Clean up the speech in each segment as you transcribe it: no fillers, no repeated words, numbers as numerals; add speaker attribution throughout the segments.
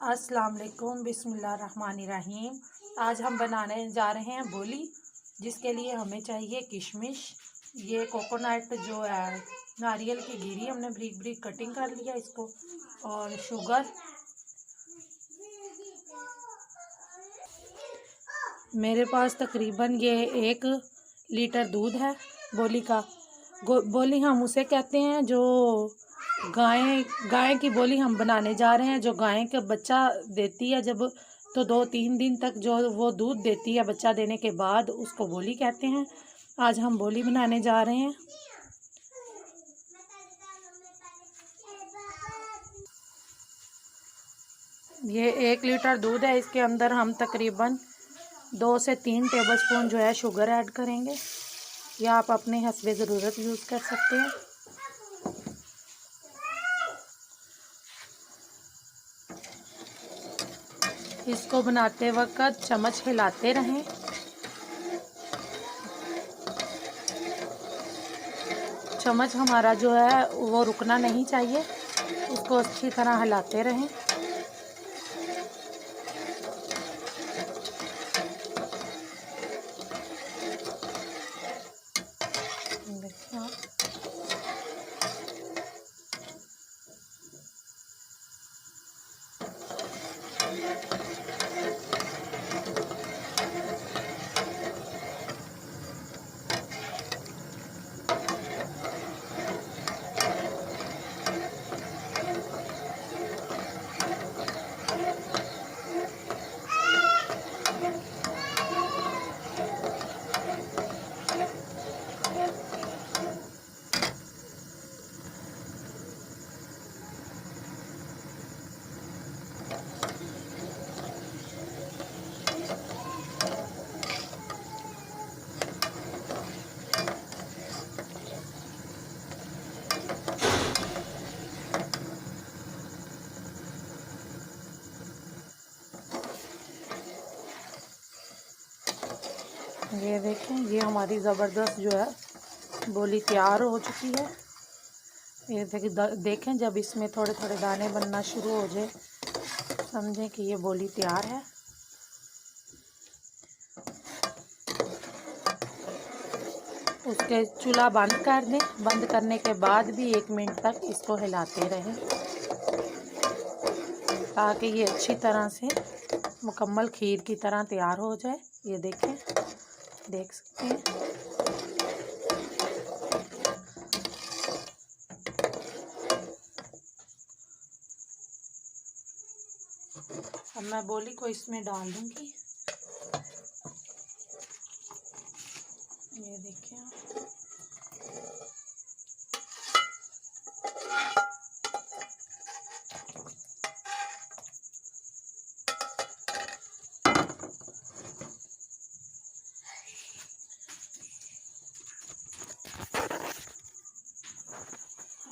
Speaker 1: अस्सलाम वालेकुम, बिस्मिल्लाहिर्रहमानिर्रहीम। आज हम बनाने जा रहे हैं बोली, जिसके लिए हमें चाहिए किशमिश। ये कोकोनट जो है नारियल की गिरी, हमने ब्रीक ब्रीक कटिंग कर लिया इसको, और शुगर। मेरे पास तकरीबन ये 1 लीटर दूध है बोली का। बोली हम उसे कहते हैं जो गाय की बोली हम बनाने जा रहे हैं, जो गाय का बच्चा देती है जब, तो 2-3 दिन तक जो वो दूध देती है, बच्चा देने के बाद उसको बोली कहते हैं। आज हम बोली बनाने जा रहे हैं। ये 1 लीटर दूध है, इसके अंदर हम तकरीबन 2 से 3 टेबलस्पून जो है शुगर ऐड करेंगे, या आप अपने हस्बे ज़रूरत यूज़ कर सकते हैं। इसको बनाते वक्त चम्मच हिलाते रहें। चम्मच हमारा जो है वो रुकना नहीं चाहिए, उसको अच्छी तरह हिलाते रहें। देखिए आप, ये देखें, ये हमारी ज़बरदस्त जो है बोली तैयार हो चुकी है। ये देखें, जब इसमें थोड़े थोड़े दाने बनना शुरू हो जाए, समझें कि ये बोली तैयार है। उसके चूल्हा बंद कर दें। बंद करने के बाद भी 1 मिनट तक इसको हिलाते रहें, ताकि ये अच्छी तरह से मुकम्मल खीर की तरह तैयार हो जाए। ये देखें, देख सकते हैं। अब मैं बोली को इसमें डाल दूंगी। ये देखिए आप,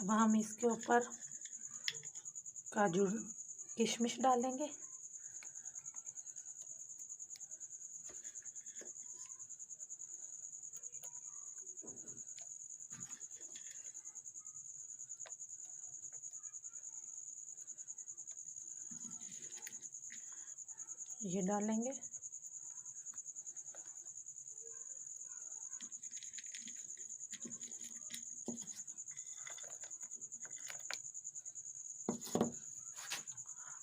Speaker 1: अब हम इसके ऊपर काजू किशमिश डालेंगे। ये डालेंगे।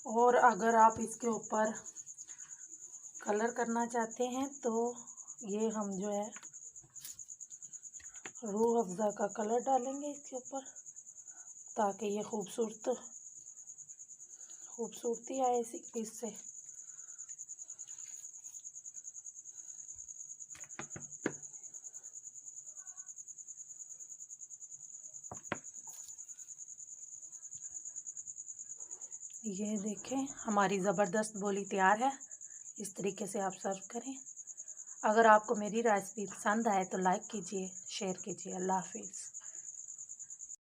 Speaker 1: और अगर आप इसके ऊपर कलर करना चाहते हैं तो ये हम जो है रूह अफ़ज़ा का कलर डालेंगे इसके ऊपर, ताकि ये खूबसूरती आए इससे। ये देखें, हमारी ज़बरदस्त बोली तैयार है। इस तरीके से आप सर्व करें। अगर आपको मेरी रेसिपी पसंद आए तो लाइक कीजिए, शेयर कीजिए। अल्लाह हाफिज़।